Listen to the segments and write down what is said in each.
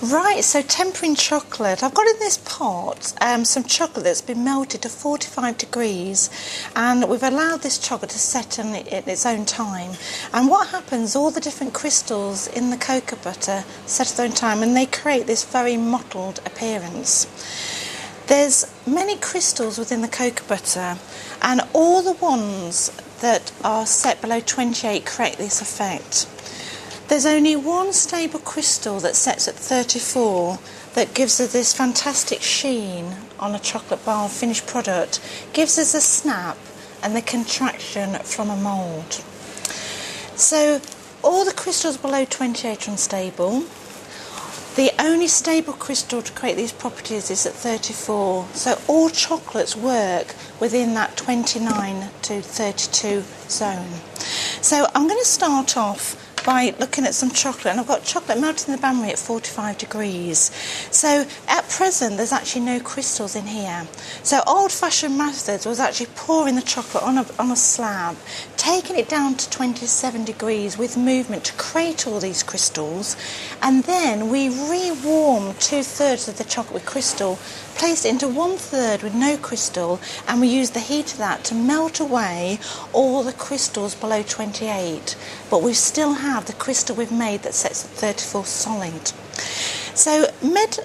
Right, so tempering chocolate. I've got in this pot some chocolate that's been melted to 45 degrees, and we've allowed this chocolate to set in its own time. And what happens, all the different crystals in the cocoa butter set at their own time, and they create this very mottled appearance. There's many crystals within the cocoa butter, and all the ones that are set below 28 create this effect. There's only one stable crystal that sets at 34 that gives us this fantastic sheen on a chocolate bar finished product, gives us a snap and the contraction from a mould. So all the crystals below 28 are unstable. The only stable crystal to create these properties is at 34, so all chocolates work within that 29 to 32 zone. So I'm going to start off by looking at some chocolate, and I've got chocolate melted in the bain-marie at 45 degrees. So at present there's actually no crystals in here. So old-fashioned methods was actually pouring the chocolate on a slab, taking it down to 27 degrees with movement to create all these crystals, and then we re-warmed 2/3 of the chocolate with crystal, placed it into 1/3 with no crystal, and we used the heat of that to melt away all the crystals below 28. But we still have the crystal we've made that sets at 34 solid. So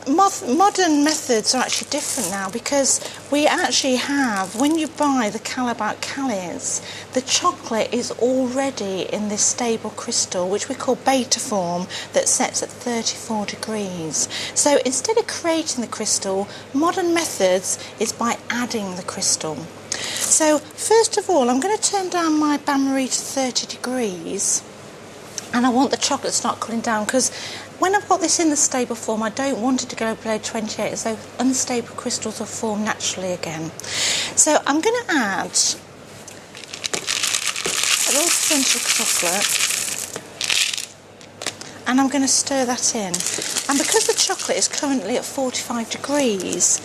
modern methods are actually different now, because we actually have, when you buy the Callebaut Callets, the chocolate is already in this stable crystal, which we call beta form, that sets at 34 degrees. So instead of creating the crystal, modern methods is by adding the crystal. So first of all, I'm going to turn down my bain-marie to 30 degrees, and I want the chocolate to start cooling down, because when I've got this in the stable form, I don't want it to go below 28, as though unstable crystals will form naturally again. So I'm going to add a little percentage of chocolate, and I'm going to stir that in. And because the chocolate is currently at 45 degrees,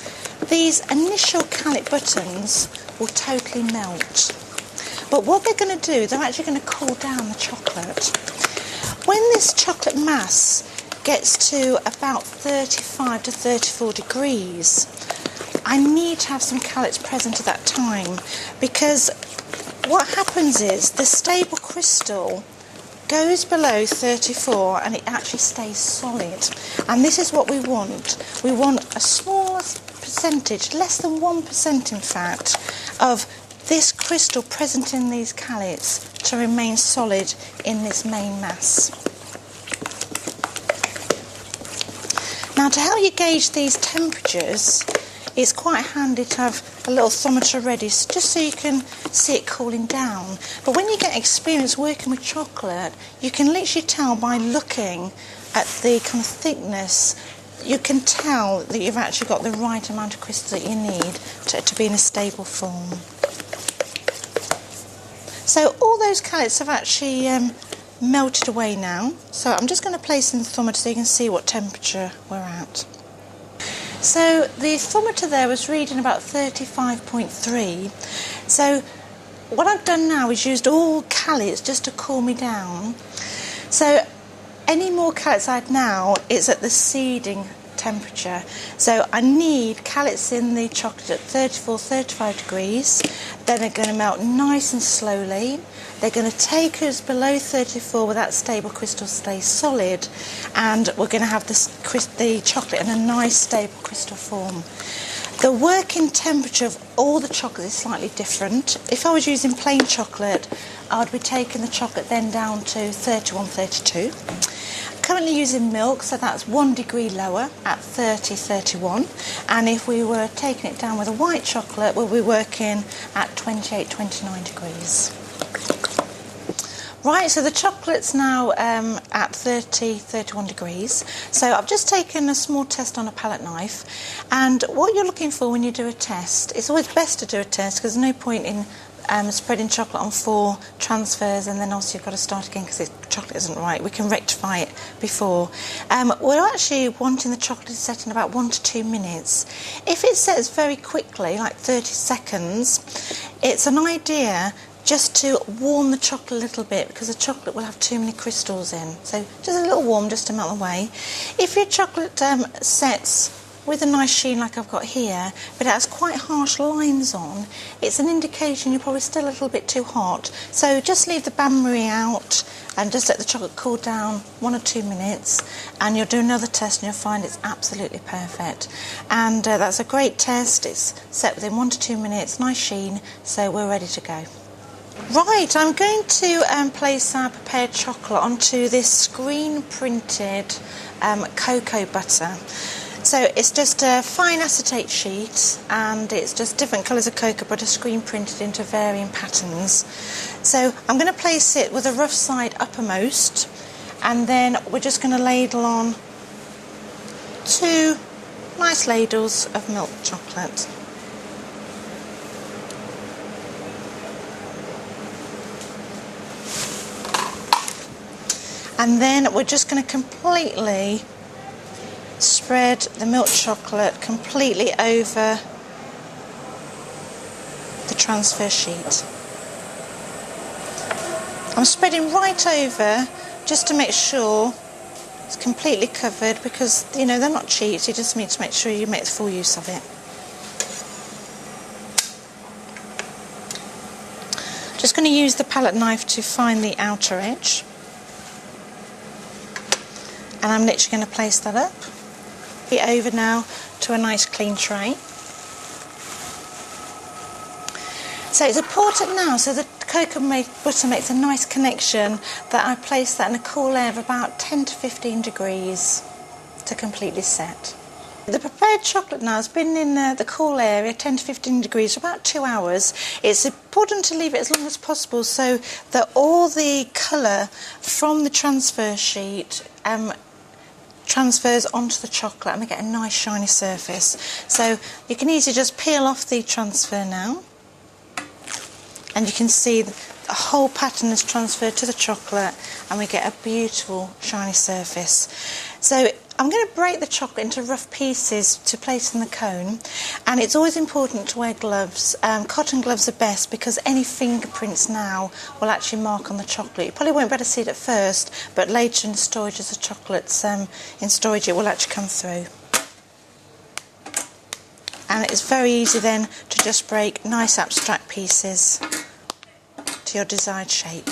these initial Callet buttons will totally melt. But what they're going to do, they're actually going to cool down the chocolate. When this chocolate mass gets to about 35 to 34 degrees, I need to have some Callets present at that time, because what happens is the stable crystal goes below 34 and it actually stays solid. And this is what we want. We want a small percentage, less than 1% in fact, of this crystal present in these Callets to remain solid in this main mass. Now, to help you gauge these temperatures, it's quite handy to have a little thermometer ready, just so you can see it cooling down. But when you get experience working with chocolate, you can literally tell by looking at the kind of thickness. You can tell that you've actually got the right amount of crystal that you need to be in a stable form. So all those Callets have actually melted away now. So I'm just going to place in the thermometer so you can see what temperature we're at. So the thermometer there was reading about 35.3. So what I've done now is used all Callets just to cool me down. So any more Callets I add now is at the seeding temperature. So I need Callets in the chocolate at 34, 35 degrees. Then they're going to melt nice and slowly. They're going to take us below 34 where that stable crystal stays solid, and we're going to have the chocolate in a nice stable crystal form. The working temperature of all the chocolate is slightly different. If I was using plain chocolate, I'd be taking the chocolate then down to 31, 32. Currently using milk, so that's 1 degree lower at 30, 31. And if we were taking it down with a white chocolate, we'll be working at 28, 29 degrees. Right, so the chocolate's now at 30, 31 degrees. So I've just taken a small test on a palette knife. And what you're looking for when you do a test, it's always best to do a test, because there's no point in spreading chocolate on 4 transfers and then also you've got to start again because the chocolate isn't right. We can rectify it before. We're actually wanting the chocolate to set in about 1 to 2 minutes. If it sets very quickly, like 30 seconds, it's an idea just to warm the chocolate a little bit, because the chocolate will have too many crystals in. So just a little warm just to melt away. If your chocolate sets with a nice sheen like I've got here, but it has quite harsh lines on, it's an indication you're probably still a little bit too hot. So just leave the bain-marie out and just let the chocolate cool down 1 or 2 minutes, and you'll do another test and you'll find it's absolutely perfect. And that's a great test. It's set within 1 to 2 minutes, nice sheen, so we're ready to go. Right, I'm going to place our prepared chocolate onto this screen printed cocoa butter. So it's just a fine acetate sheet, and it's just different colours of cocoa butter screen printed into varying patterns. So I'm going to place it with the rough side uppermost, and then we're just going to ladle on 2 nice ladles of milk chocolate. And then we're just going to completely spread the milk chocolate completely over the transfer sheet. I'm spreading right over just to make sure it's completely covered, because you know they're not cheap, so you just need to make sure you make full use of it. Just going to use the palette knife to find the outer edge, and I'm literally going to place that up. It over now to a nice clean tray. So it's important now, so the cocoa butter makes a nice connection, that I place that in a cool air of about 10 to 15 degrees to completely set. The prepared chocolate now has been in the cool area, 10 to 15 degrees, for about 2 hours. It's important to leave it as long as possible so that all the colour from the transfer sheet transfers onto the chocolate and we get a nice shiny surface. So you can easily just peel off the transfer now, and you can see the whole pattern is transferred to the chocolate and we get a beautiful shiny surface. So I'm going to break the chocolate into rough pieces to place in the cone, and it's always important to wear gloves. Cotton gloves are best, because any fingerprints now will actually mark on the chocolate. You probably won't be able to see it at first, but later in storage, as the chocolate's in storage, it will actually come through. And it's very easy then to just break nice abstract pieces to your desired shape.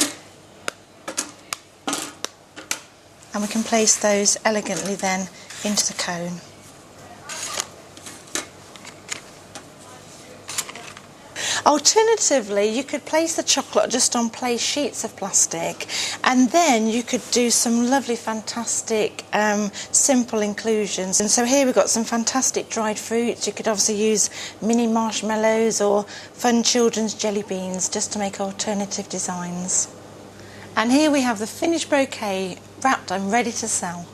And we can place those elegantly then into the cone. Alternatively, you could place the chocolate just on plain sheets of plastic, and then you could do some lovely, fantastic, simple inclusions. And so here we've got some fantastic dried fruits. You could obviously use mini marshmallows or fun children's jelly beans just to make alternative designs. And here we have the finished bouquet, wrapped and ready to sell.